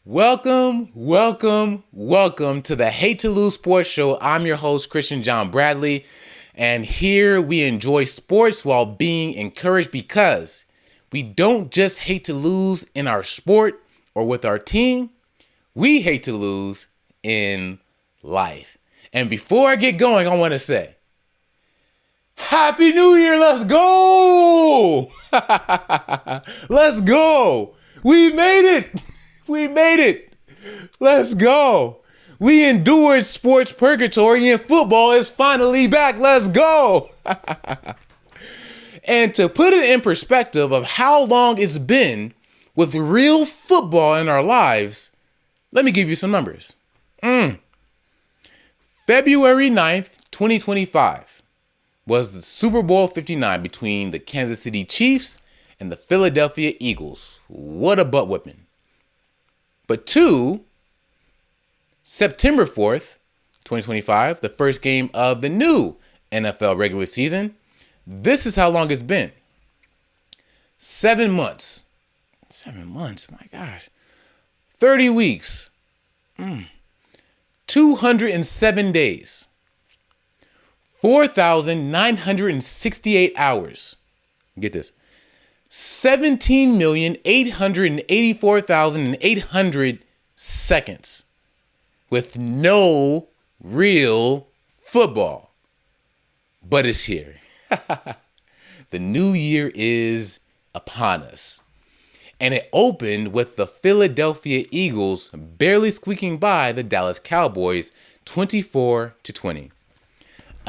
Welcome to the Hate to Lose Sports Show. I'm your host, Christian John Bradley, and here we enjoy sports while being encouraged because we don't just hate to lose in our sport or with our team, we hate to lose in life. And before I get going, I want to say, Happy New Year, let's go! Let's go! We made it! We made it. Let's go. We endured sports purgatory and football is finally back. Let's go. And to put it in perspective of how long it's been with real football in our lives, let me give you some numbers. February 9th, 2025 was the Super Bowl 59 between the Kansas City Chiefs and the Philadelphia Eagles. What a butt whipping. But September 4th, 2025, the first game of the new NFL regular season, this is how long it's been. 7 months. 7 months, my gosh. 30 weeks. 207 days. 4,968 hours. Get this. 17,884,800 seconds with no real football. But it's here. The new year is upon us. And it opened with the Philadelphia Eagles barely squeaking by the Dallas Cowboys 24-20.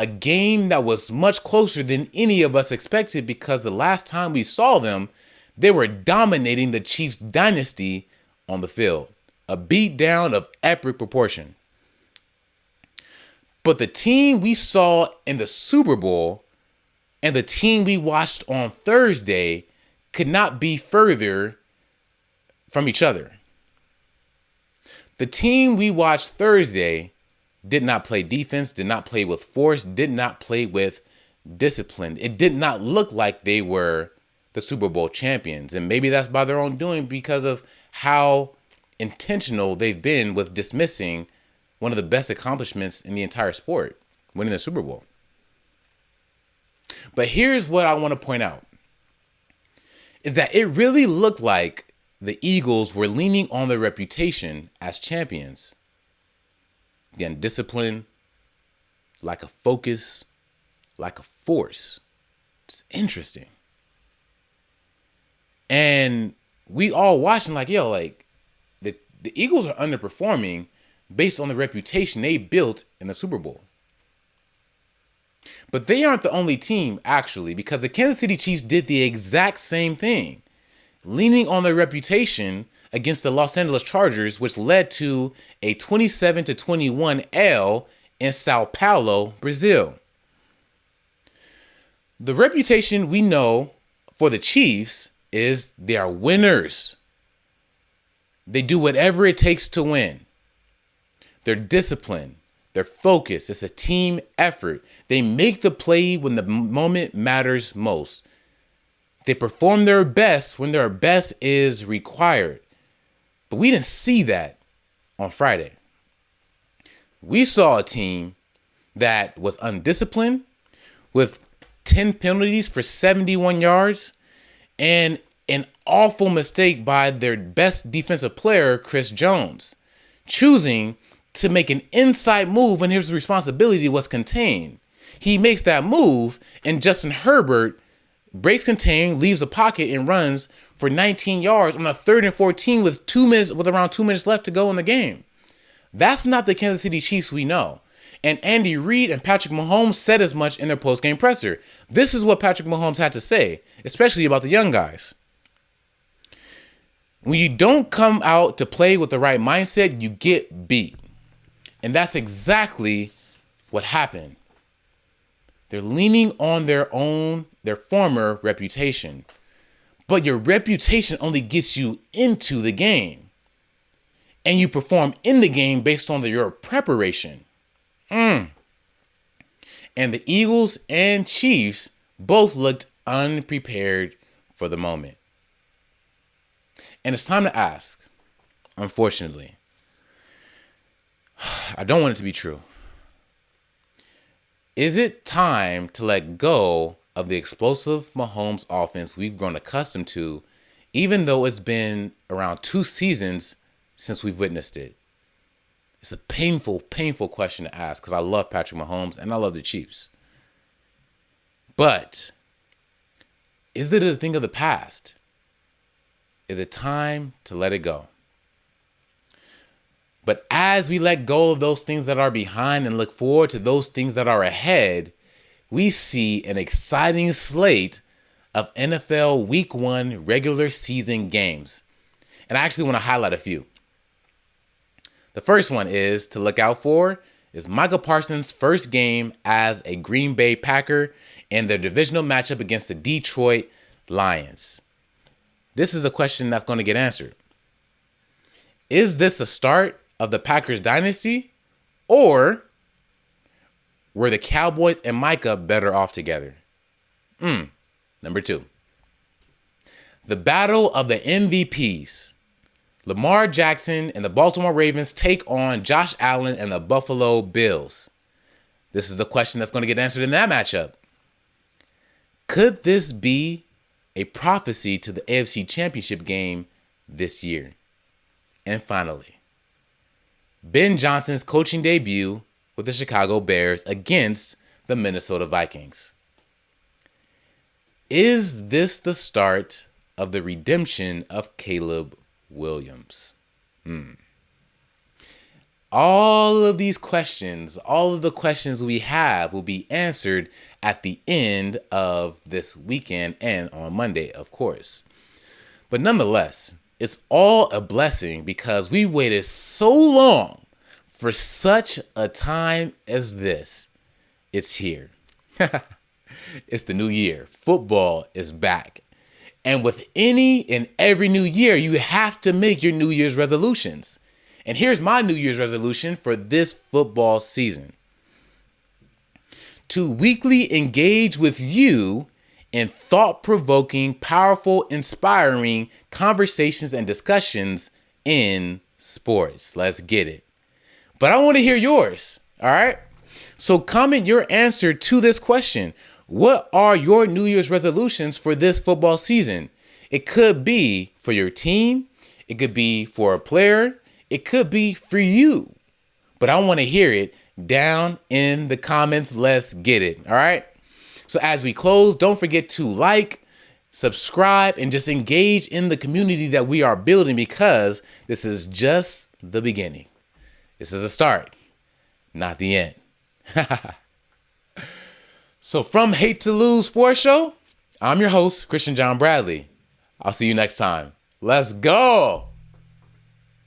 A game that was much closer than any of us expected because the last time we saw them, they were dominating the Chiefs' dynasty on the field. A beatdown of epic proportion. But the team we saw in the Super Bowl and the team we watched on Thursday could not be further from each other. The team we watched Thursday did not play defense, did not play with force, did not play with discipline. It did not look like they were the Super Bowl champions. And maybe that's by their own doing because of how intentional they've been with dismissing one of the best accomplishments in the entire sport, winning the Super Bowl. But here's what I want to point out, is that it really looked like the Eagles were leaning on their reputation as champions. Again, discipline, lack of focus, lack of force. It's interesting. And we all watching like, the Eagles are underperforming based on the reputation they built in the Super Bowl. But they aren't the only team, actually, because the Kansas City Chiefs did the exact same thing, leaning on their reputation against the Los Angeles Chargers, which led to a 27-21 L in Sao Paulo, Brazil. The reputation we know for the Chiefs is they are winners. They do whatever it takes to win. They're disciplined. They're focused. It's a team effort. They make the play when the moment matters most. They perform their best when their best is required. But we didn't see that on Friday. We saw a team that was undisciplined with 10 penalties for 71 yards and an awful mistake by their best defensive player, Chris Jones, choosing to make an inside move when his responsibility was contained. He makes that move and Justin Herbert breaks contain, leaves a pocket and runs for 19 yards on a 3rd and 14 with around 2 minutes left to go in the game. That's not the Kansas City Chiefs we know. And Andy Reid and Patrick Mahomes said as much in their post-game presser. This is what Patrick Mahomes had to say, especially about the young guys. When you don't come out to play with the right mindset, you get beat. And that's exactly what happened. They're leaning on their former reputation. But your reputation only gets you into the game. And you perform in the game based on your preparation. And the Eagles and Chiefs both looked unprepared for the moment. And it's time to ask, unfortunately. I don't want it to be true. Is it time to let go of the explosive Mahomes offense we've grown accustomed to, even though it's been around 2 seasons since we've witnessed it? It's a painful, painful question to ask because I love Patrick Mahomes and I love the Chiefs. But is it a thing of the past? Is it time to let it go? But as we let go of those things that are behind and look forward to those things that are ahead, we see an exciting slate of NFL Week 1 regular season games. And I actually want to highlight a few. The first one is to look out for is Micah Parsons' first game as a Green Bay Packer in their divisional matchup against the Detroit Lions. This is a question that's going to get answered. Is this a start of the Packers dynasty, or were the Cowboys and Micah better off together? Number 2. The battle of the MVPs. Lamar Jackson and the Baltimore Ravens take on Josh Allen and the Buffalo Bills. This is the question that's going to get answered in that matchup. Could this be a prophecy to the AFC Championship game this year? And finally, Ben Johnson's coaching debut with the Chicago Bears against the Minnesota Vikings. Is this the start of the redemption of Caleb Williams? All of these questions, all of the questions we have will be answered at the end of this weekend and on Monday, of course. But nonetheless, it's all a blessing because we waited so long for such a time as this. It's here. It's the new year. Football is back. And with any and every new year, you have to make your New Year's resolutions. And here's my New Year's resolution for this football season: to weekly engage with you in thought-provoking, powerful, inspiring conversations and discussions in sports. Let's get it. But I want to hear yours, all right? So comment your answer to this question. What are your New Year's resolutions for this football season? It could be for your team. It could be for a player. It could be for you. But I want to hear it down in the comments. Let's get it, all right? So as we close, don't forget to like, subscribe, and just engage in the community that we are building, because this is just the beginning. This is a start, not the end. So from Hate to Lose Sports Show, I'm your host, Christian John Bradley. I'll see you next time. Let's go.